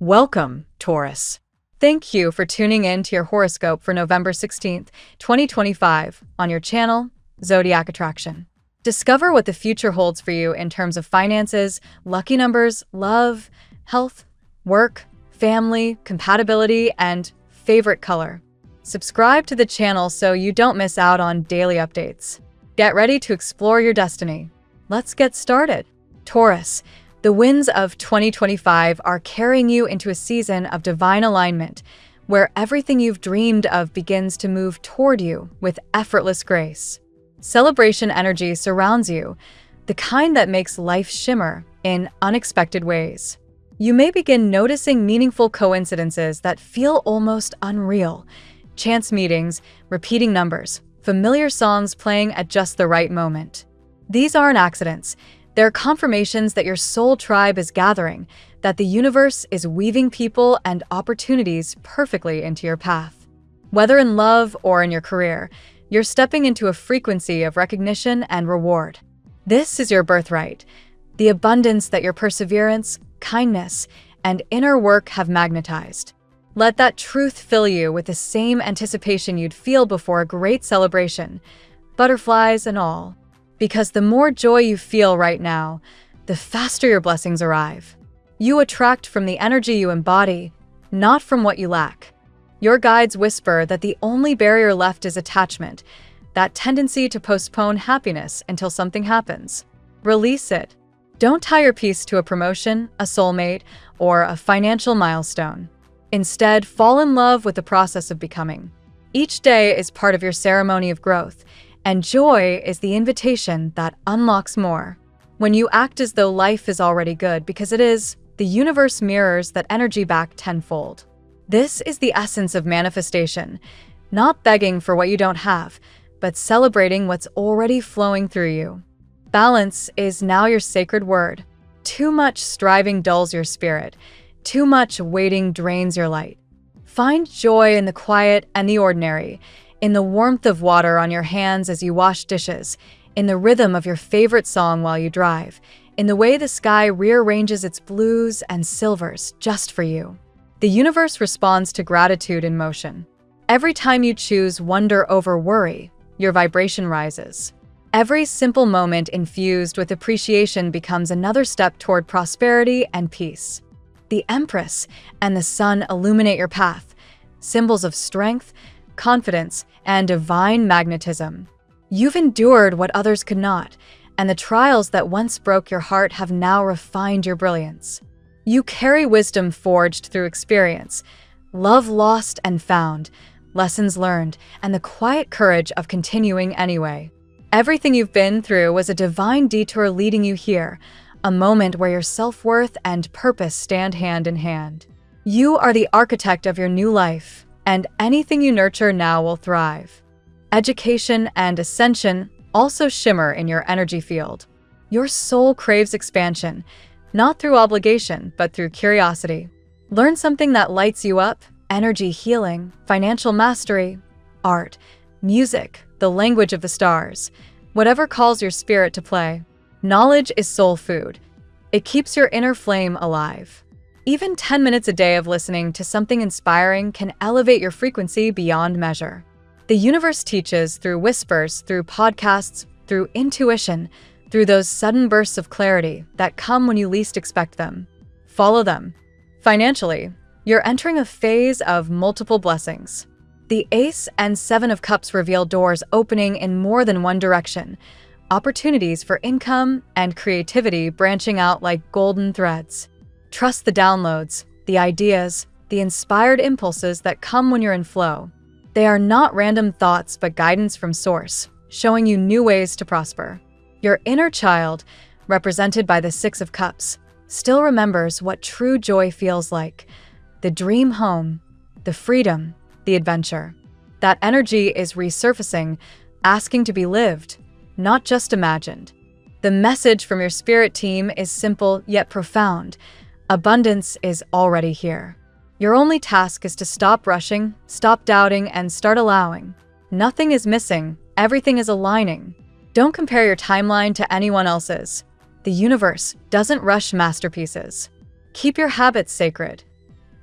Welcome, Taurus. Thank you for tuning in to your horoscope for November 16th, 2025 on your channel, Zodiac Attraction. Discover what the future holds for you in terms of finances, lucky numbers, love, health, work, family, compatibility, and favorite color. Subscribe to the channel so you don't miss out on daily updates. Get ready to explore your destiny. Let's get started. Taurus, the winds of 2025 are carrying you into a season of divine alignment, where everything you've dreamed of begins to move toward you with effortless grace. Celebration energy surrounds you, the kind that makes life shimmer in unexpected ways. You may begin noticing meaningful coincidences that feel almost unreal. Chance meetings, repeating numbers, familiar songs playing at just the right moment. These aren't accidents. They're confirmations that your soul tribe is gathering, that the universe is weaving people and opportunities perfectly into your path. Whether in love or in your career, you're stepping into a frequency of recognition and reward. This is your birthright, the abundance that your perseverance, kindness, and inner work have magnetized. Let that truth fill you with the same anticipation you'd feel before a great celebration, butterflies and all. Because the more joy you feel right now, the faster your blessings arrive. You attract from the energy you embody, not from what you lack. Your guides whisper that the only barrier left is attachment, that tendency to postpone happiness until something happens. Release it. Don't tie your peace to a promotion, a soulmate, or a financial milestone. Instead, fall in love with the process of becoming. Each day is part of your ceremony of growth, and joy is the invitation that unlocks more. When you act as though life is already good because it is, the universe mirrors that energy back tenfold. This is the essence of manifestation, not begging for what you don't have, but celebrating what's already flowing through you. Balance is now your sacred word. Too much striving dulls your spirit. Too much waiting drains your light. Find joy in the quiet and the ordinary, in the warmth of water on your hands as you wash dishes, in the rhythm of your favorite song while you drive, in the way the sky rearranges its blues and silvers just for you. The universe responds to gratitude in motion. Every time you choose wonder over worry, your vibration rises. Every simple moment infused with appreciation becomes another step toward prosperity and peace. The Empress and the Sun illuminate your path, symbols of strength, confidence, and divine magnetism. You've endured what others could not, and the trials that once broke your heart have now refined your brilliance. You carry wisdom forged through experience, love lost and found, lessons learned, and the quiet courage of continuing anyway. Everything you've been through was a divine detour leading you here, a moment where your self-worth and purpose stand hand in hand. You are the architect of your new life, and anything you nurture now will thrive. Education and ascension also shimmer in your energy field. Your soul craves expansion, not through obligation, but through curiosity. Learn something that lights you up: energy healing, financial mastery, art, music, the language of the stars, whatever calls your spirit to play. Knowledge is soul food. It keeps your inner flame alive. Even 10 minutes a day of listening to something inspiring can elevate your frequency beyond measure. The universe teaches through whispers, through podcasts, through intuition, through those sudden bursts of clarity that come when you least expect them. Follow them. Financially, you're entering a phase of multiple blessings. The Ace and Seven of Cups reveal doors opening in more than one direction, opportunities for income and creativity branching out like golden threads. Trust the downloads, the ideas, the inspired impulses that come when you're in flow. They are not random thoughts but guidance from source, showing you new ways to prosper. Your inner child, represented by the Six of Cups, still remembers what true joy feels like: the dream home, the freedom, the adventure. That energy is resurfacing, asking to be lived, not just imagined. The message from your spirit team is simple yet profound. Abundance is already here. Your only task is to stop rushing, stop doubting, and start allowing. Nothing is missing, everything is aligning. Don't compare your timeline to anyone else's. The universe doesn't rush masterpieces. Keep your habits sacred.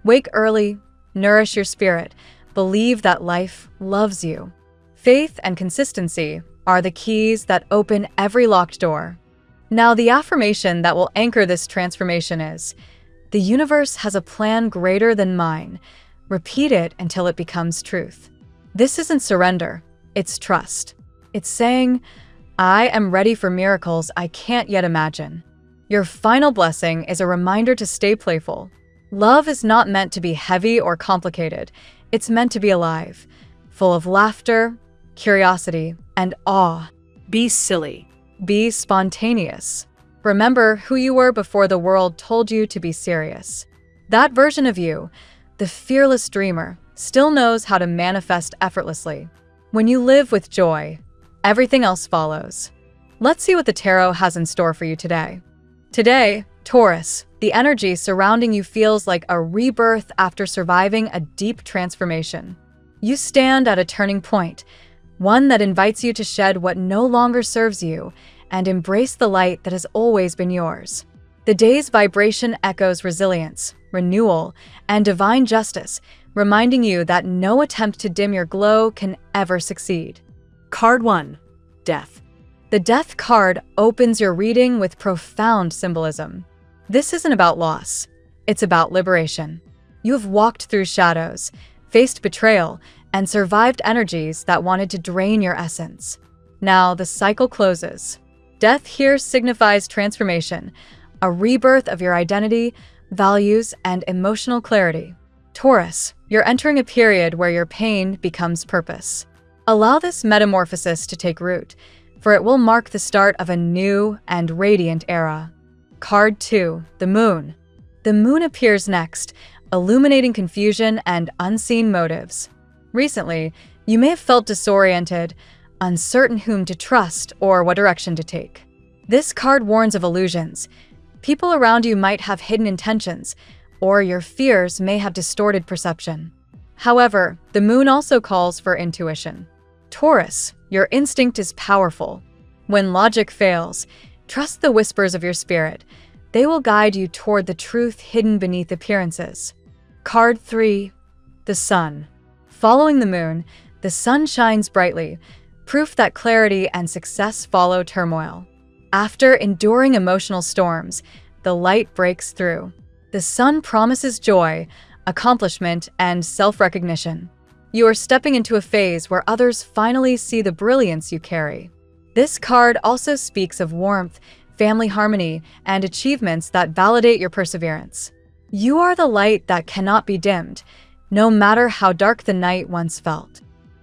Wake early, nourish your spirit, believe that life loves you. Faith and consistency are the keys that open every locked door. Now, the affirmation that will anchor this transformation is, "The universe has a plan greater than mine." Repeat it until it becomes truth. This isn't surrender, it's trust. It's saying, "I am ready for miracles I can't yet imagine." Your final blessing is a reminder to stay playful. Love is not meant to be heavy or complicated. It's meant to be alive, full of laughter, curiosity, and awe. Be silly. Be spontaneous. Remember who you were before the world told you to be serious. That version of you, the fearless dreamer, still knows how to manifest effortlessly. When you live with joy, everything else follows. Let's see what the tarot has in store for you today. Today, Taurus, the energy surrounding you feels like a rebirth after surviving a deep transformation. You stand at a turning point, one that invites you to shed what no longer serves you and embrace the light that has always been yours. The day's vibration echoes resilience, renewal, and divine justice, reminding you that no attempt to dim your glow can ever succeed. Card 1. Death. The Death card opens your reading with profound symbolism. This isn't about loss, it's about liberation. You have walked through shadows, faced betrayal, and survived energies that wanted to drain your essence. Now the cycle closes. Death here signifies transformation, a rebirth of your identity, values, and emotional clarity. Taurus, you're entering a period where your pain becomes purpose. Allow this metamorphosis to take root, for it will mark the start of a new and radiant era. Card 2. The Moon. The Moon appears next, illuminating confusion and unseen motives. Recently, you may have felt disoriented, uncertain whom to trust or what direction to take. This card warns of illusions. People around you might have hidden intentions, or your fears may have distorted perception. However, the Moon also calls for intuition. Taurus, your instinct is powerful. When logic fails, trust the whispers of your spirit. They will guide you toward the truth hidden beneath appearances. Card 3. The Sun. Following the Moon, the Sun shines brightly, proof that clarity and success follow turmoil. After enduring emotional storms, the light breaks through. The Sun promises joy, accomplishment, and self-recognition. You are stepping into a phase where others finally see the brilliance you carry. This card also speaks of warmth, family harmony, and achievements that validate your perseverance. You are the light that cannot be dimmed, no matter how dark the night once felt.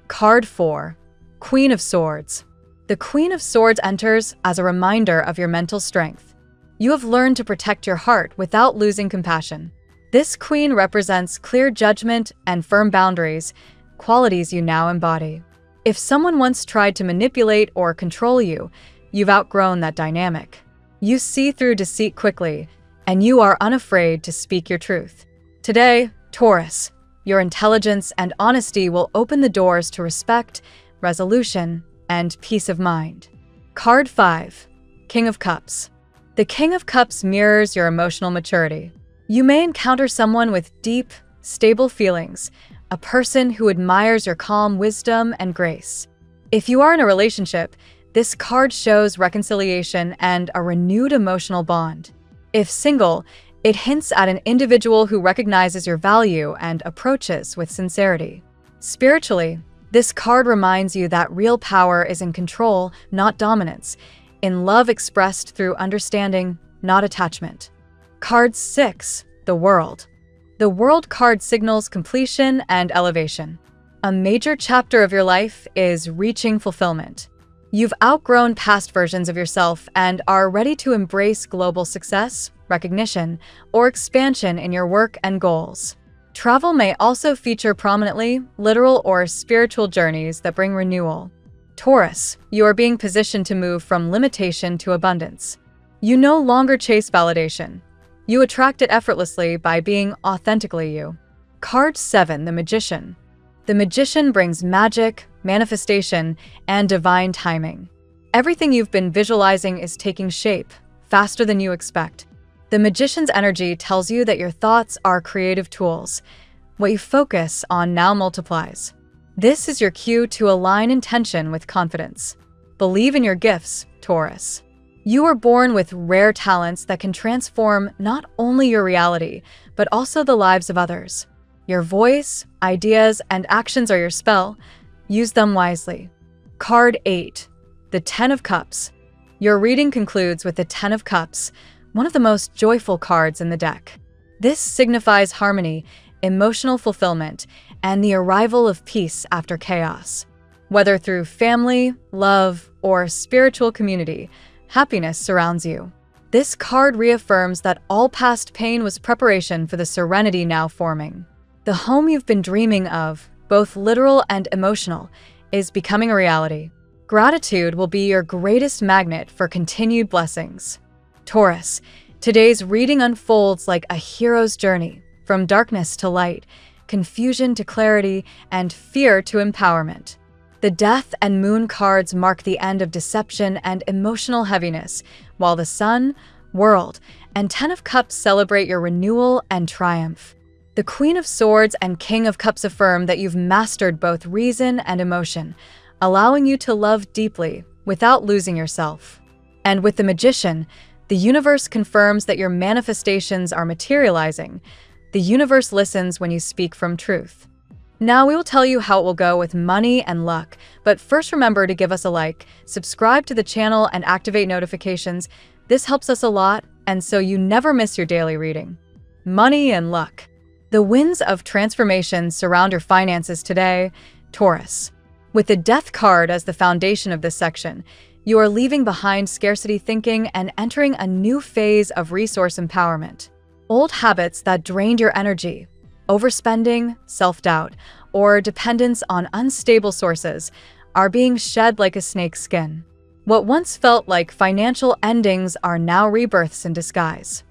Card 4. Queen of Swords. The Queen of Swords enters as a reminder of your mental strength. You have learned to protect your heart without losing compassion. This queen represents clear judgment and firm boundaries, qualities you now embody. If someone once tried to manipulate or control you, you've outgrown that dynamic. You see through deceit quickly, and you are unafraid to speak your truth. Today, Taurus, your intelligence and honesty will open the doors to respect, resolution, and peace of mind. Card 5. King of Cups. The King of Cups mirrors your emotional maturity. You may encounter someone with deep, stable feelings, a person who admires your calm wisdom and grace. If you are in a relationship, this card shows reconciliation and a renewed emotional bond. If single, it hints at an individual who recognizes your value and approaches with sincerity. Spiritually, this card reminds you that real power is in control, not dominance, in love expressed through understanding, not attachment. Card 6. The World. The World card signals completion and elevation. A major chapter of your life is reaching fulfillment. You've outgrown past versions of yourself and are ready to embrace global success, recognition, or expansion in your work and goals. Travel may also feature prominently, literal or spiritual journeys that bring renewal. Taurus, you are being positioned to move from limitation to abundance. You no longer chase validation. You attract it effortlessly by being authentically you. Card 7. The Magician. The Magician brings magic, manifestation, and divine timing. Everything you've been visualizing is taking shape, faster than you expect. The Magician's energy tells you that your thoughts are creative tools. What you focus on now multiplies. This is your cue to align intention with confidence. Believe in your gifts, Taurus. You were born with rare talents that can transform not only your reality, but also the lives of others. Your voice, ideas, and actions are your spell. Use them wisely. Card 8. The Ten of Cups. Your reading concludes with the Ten of Cups, one of the most joyful cards in the deck. This signifies harmony, emotional fulfillment, and the arrival of peace after chaos. Whether through family, love, or spiritual community, happiness surrounds you. This card reaffirms that all past pain was preparation for the serenity now forming. The home you've been dreaming of, both literal and emotional, is becoming a reality. Gratitude will be your greatest magnet for continued blessings. Taurus, today's reading unfolds like a hero's journey, from darkness to light, confusion to clarity, and fear to empowerment. The Death and Moon cards mark the end of deception and emotional heaviness, while the Sun, World, and Ten of Cups celebrate your renewal and triumph. The Queen of Swords and King of Cups affirm that you've mastered both reason and emotion, allowing you to love deeply without losing yourself. And with the Magician, the universe confirms that your manifestations are materializing. The universe listens when you speak from truth. Now we will tell you how it will go with money and luck, but first remember to give us a like, subscribe to the channel, and activate notifications. This helps us a lot, and so you never miss your daily reading. Money and luck. The winds of transformation surround your finances today, Taurus. With the Death card as the foundation of this section, you are leaving behind scarcity thinking and entering a new phase of resource empowerment. Old habits that drained your energy, overspending, self-doubt, or dependence on unstable sources are being shed like a snake's skin. What once felt like financial endings are now rebirths in disguise.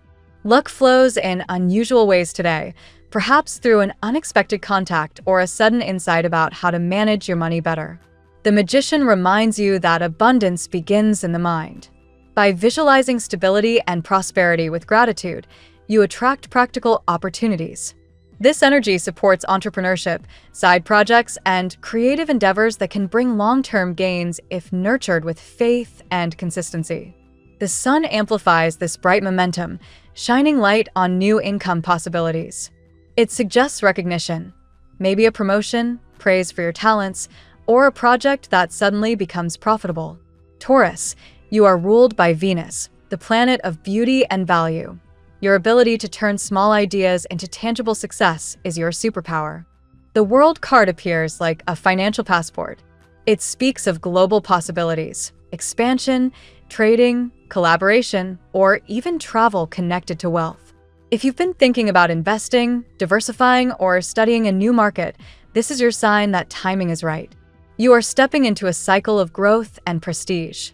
Luck flows in unusual ways today, perhaps through an unexpected contact or a sudden insight about how to manage your money better. The Magician reminds you that abundance begins in the mind. By visualizing stability and prosperity with gratitude, you attract practical opportunities. This energy supports entrepreneurship, side projects, and creative endeavors that can bring long-term gains if nurtured with faith and consistency. The Sun amplifies this bright momentum, shining light on new income possibilities. It suggests recognition, maybe a promotion, praise for your talents, or a project that suddenly becomes profitable. Taurus, you are ruled by Venus, the planet of beauty and value. Your ability to turn small ideas into tangible success is your superpower. The World card appears like a financial passport. It speaks of global possibilities, expansion, trading, collaboration, or even travel connected to wealth. If you've been thinking about investing, diversifying, or studying a new market, this is your sign that timing is right. You are stepping into a cycle of growth and prestige.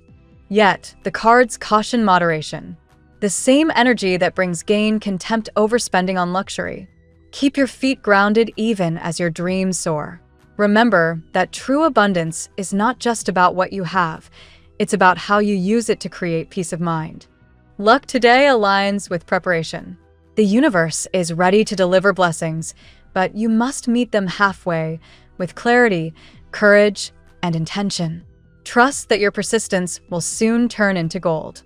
Yet, the cards caution moderation. The same energy that brings gain can tempt overspending on luxury. Keep your feet grounded even as your dreams soar. Remember that true abundance is not just about what you have, it's about how you use it to create peace of mind. Luck today aligns with preparation. The universe is ready to deliver blessings, but you must meet them halfway with clarity, courage, and intention. Trust that your persistence will soon turn into gold.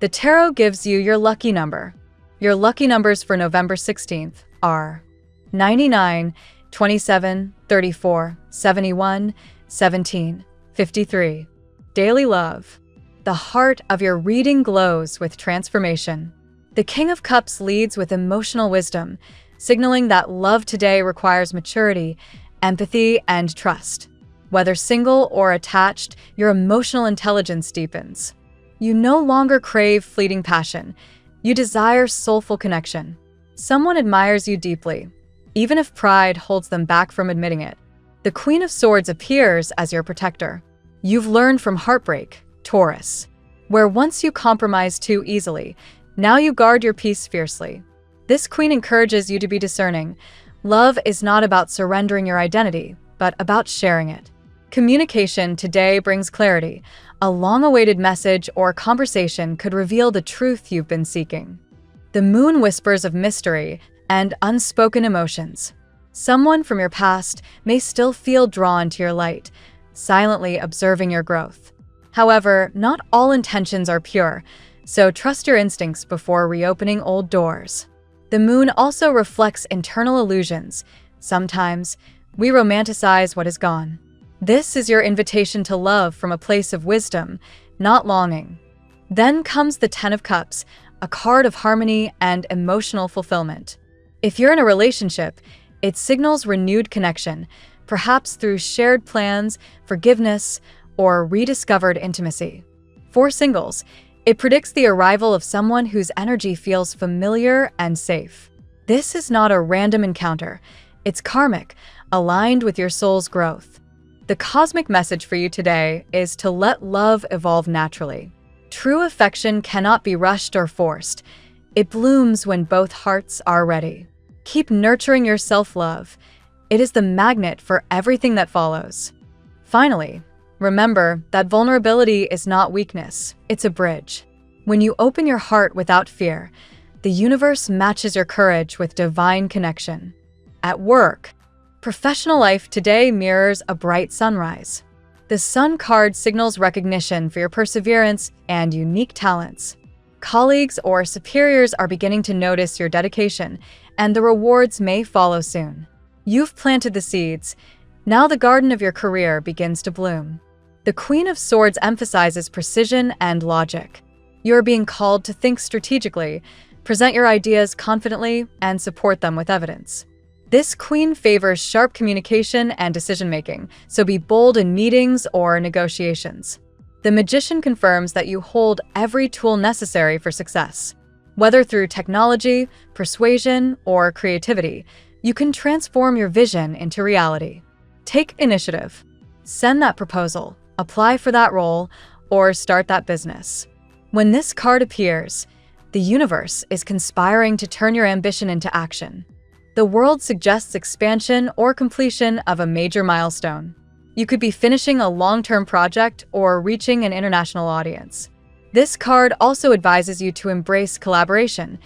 The tarot gives you your lucky number. Your lucky numbers for November 16th are 99, 27, 34, 71, 17, 53. Daily love. The heart of your reading glows with transformation. The King of Cups leads with emotional wisdom, signaling that love today requires maturity, empathy, and trust. Whether single or attached, your emotional intelligence deepens. You no longer crave fleeting passion. You desire soulful connection. Someone admires you deeply, even if pride holds them back from admitting it. The Queen of Swords appears as your protector. You've learned from heartbreak, Taurus. Where once you compromised too easily, now you guard your peace fiercely. This queen encourages you to be discerning. Love is not about surrendering your identity, but about sharing it. Communication today brings clarity. A long-awaited message or conversation could reveal the truth you've been seeking. The moon whispers of mystery and unspoken emotions. Someone from your past may still feel drawn to your light, silently observing your growth. However, not all intentions are pure, so trust your instincts before reopening old doors. The moon also reflects internal illusions. Sometimes, we romanticize what is gone. This is your invitation to love from a place of wisdom, not longing. Then comes the Ten of Cups, a card of harmony and emotional fulfillment. If you're in a relationship, it signals renewed connection, perhaps through shared plans, forgiveness, or rediscovered intimacy. For singles, it predicts the arrival of someone whose energy feels familiar and safe. This is not a random encounter. It's karmic, aligned with your soul's growth. The cosmic message for you today is to let love evolve naturally. True affection cannot be rushed or forced. It blooms when both hearts are ready. Keep nurturing your self-love. It is the magnet for everything that follows. Finally, remember that vulnerability is not weakness, it's a bridge. When you open your heart without fear, the universe matches your courage with divine connection. At work, professional life today mirrors a bright sunrise. The Sun card signals recognition for your perseverance and unique talents. Colleagues or superiors are beginning to notice your dedication, and the rewards may follow soon. You've planted the seeds. Now the garden of your career begins to bloom. The Queen of Swords emphasizes precision and logic. You're being called to think strategically, present your ideas confidently, and support them with evidence. This queen favors sharp communication and decision-making, so be bold in meetings or negotiations. The Magician confirms that you hold every tool necessary for success. Whether through technology, persuasion, or creativity, you can transform your vision into reality. Take initiative. Send that proposal, apply for that role, or start that business. When this card appears, the universe is conspiring to turn your ambition into action. The world suggests expansion or completion of a major milestone. You could be finishing a long-term project or reaching an international audience. This card also advises you to embrace collaboration.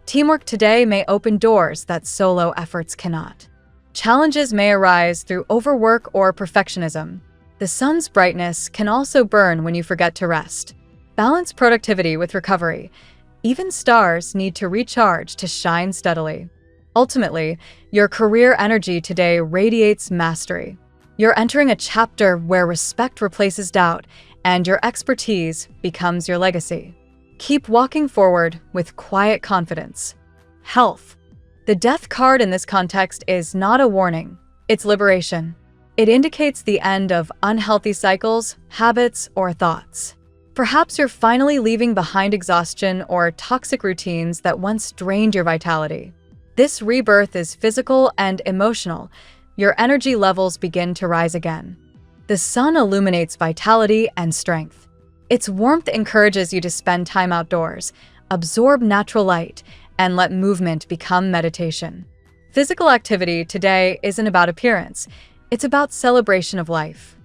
Teamwork today may open doors that solo efforts cannot. Challenges may arise through overwork or perfectionism. The sun's brightness can also burn when you forget to rest. Balance productivity with recovery. Even stars need to recharge to shine steadily. Ultimately, your career energy today radiates mastery. You're entering a chapter where respect replaces doubt, and your expertise becomes your legacy. Keep walking forward with quiet confidence. Health. The Death card in this context is not a warning, it's liberation. It indicates the end of unhealthy cycles, habits, or thoughts. Perhaps you're finally leaving behind exhaustion or toxic routines that once drained your vitality. This rebirth is physical and emotional. Your energy levels begin to rise again. The sun illuminates vitality and strength. Its warmth encourages you to spend time outdoors, absorb natural light, and let movement become meditation. Physical activity today isn't about appearance, it's about celebration of life.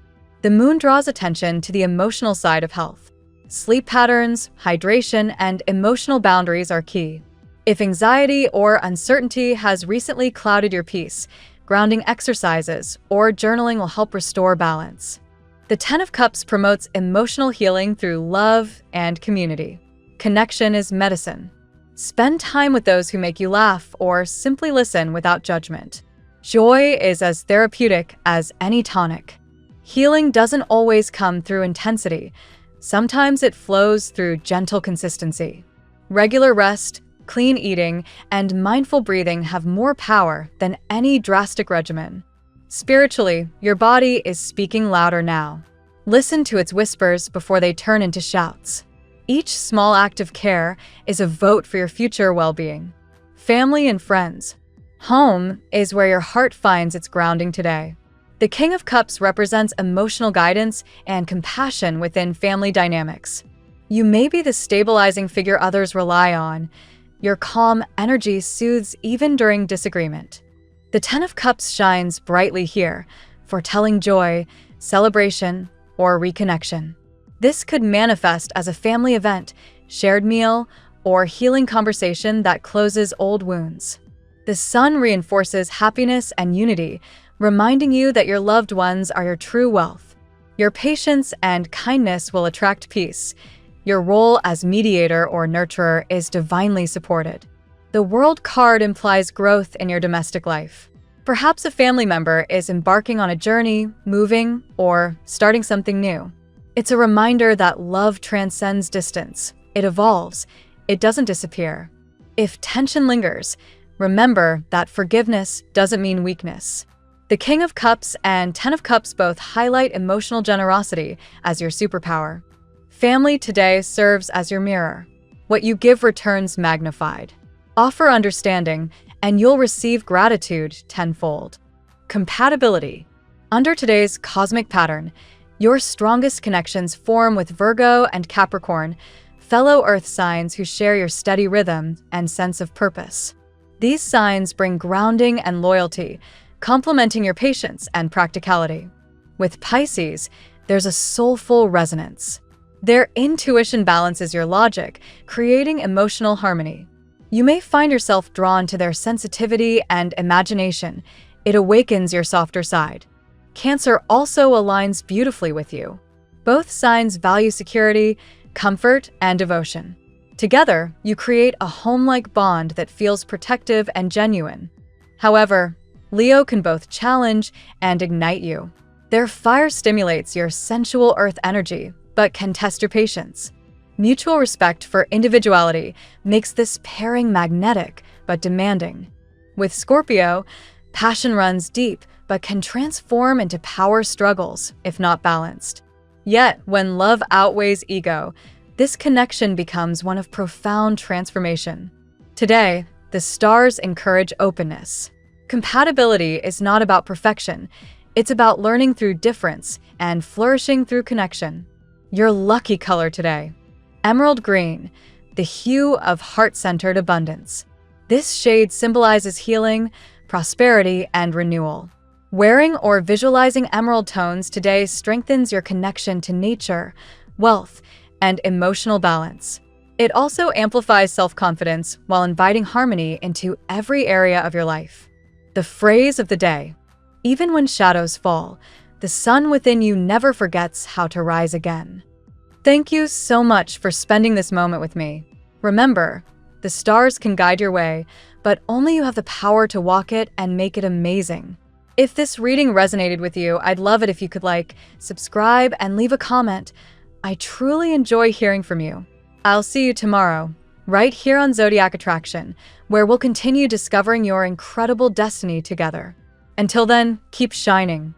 The moon draws attention to the emotional side of health. Sleep patterns, hydration, and emotional boundaries are key. If anxiety or uncertainty has recently clouded your peace, grounding exercises or journaling will help restore balance. The Ten of Cups promotes emotional healing through love and community. Connection is medicine. Spend time with those who make you laugh or simply listen without judgment. Joy is as therapeutic as any tonic. Healing doesn't always come through intensity. Sometimes it flows through gentle consistency. Regular rest, clean eating, and mindful breathing have more power than any drastic regimen. Spiritually, your body is speaking louder now. Listen to its whispers before they turn into shouts. Each small act of care is a vote for your future well-being. Family and friends. Home is where your heart finds its grounding today. The King of Cups represents emotional guidance and compassion within family dynamics. You may be the stabilizing figure others rely on. Your calm energy soothes even during disagreement. The Ten of Cups shines brightly here, foretelling joy, celebration, or reconnection. This could manifest as a family event, shared meal, or healing conversation that closes old wounds. The sun reinforces happiness and unity, reminding you that your loved ones are your true wealth. Your patience and kindness will attract peace. Your role as mediator or nurturer is divinely supported. The World card implies growth in your domestic life. Perhaps a family member is embarking on a journey, moving, or starting something new. It's a reminder that love transcends distance. It evolves. It doesn't disappear. If tension lingers, remember that forgiveness doesn't mean weakness. The King of Cups and Ten of Cups both highlight emotional generosity as your superpower. Family today serves as your mirror. What you give returns magnified. Offer understanding, and you'll receive gratitude tenfold. Compatibility. Under today's cosmic pattern, your strongest connections form with Virgo and Capricorn, fellow Earth signs who share your steady rhythm and sense of purpose. These signs bring grounding and loyalty, complementing your patience and practicality. With Pisces, there's a soulful resonance. Their intuition balances your logic, creating emotional harmony. You may find yourself drawn to their sensitivity and imagination. It awakens your softer side. Cancer also aligns beautifully with you. Both signs value security, comfort, and devotion. Together, you create a home-like bond that feels protective and genuine. However, Leo can both challenge and ignite you. Their fire stimulates your sensual earth energy, but can test your patience. Mutual respect for individuality makes this pairing magnetic but demanding. With Scorpio, passion runs deep but can transform into power struggles if not balanced. Yet, when love outweighs ego, this connection becomes one of profound transformation. Today, the stars encourage openness. Compatibility is not about perfection. It's about learning through difference and flourishing through connection. Your lucky color today: emerald green, the hue of heart-centered abundance. This shade symbolizes healing, prosperity, and renewal. Wearing or visualizing emerald tones today strengthens your connection to nature, wealth, and emotional balance. It also amplifies self-confidence while inviting harmony into every area of your life. The phrase of the day: even when shadows fall, the sun within you never forgets how to rise again. Thank you so much for spending this moment with me. Remember, the stars can guide your way, but only you have the power to walk it and make it amazing. If this reading resonated with you, I'd love it if you could like, subscribe, and leave a comment. I truly enjoy hearing from you. I'll see you tomorrow, right here on Zodiac Attraction, where we'll continue discovering your incredible destiny together. Until then, keep shining.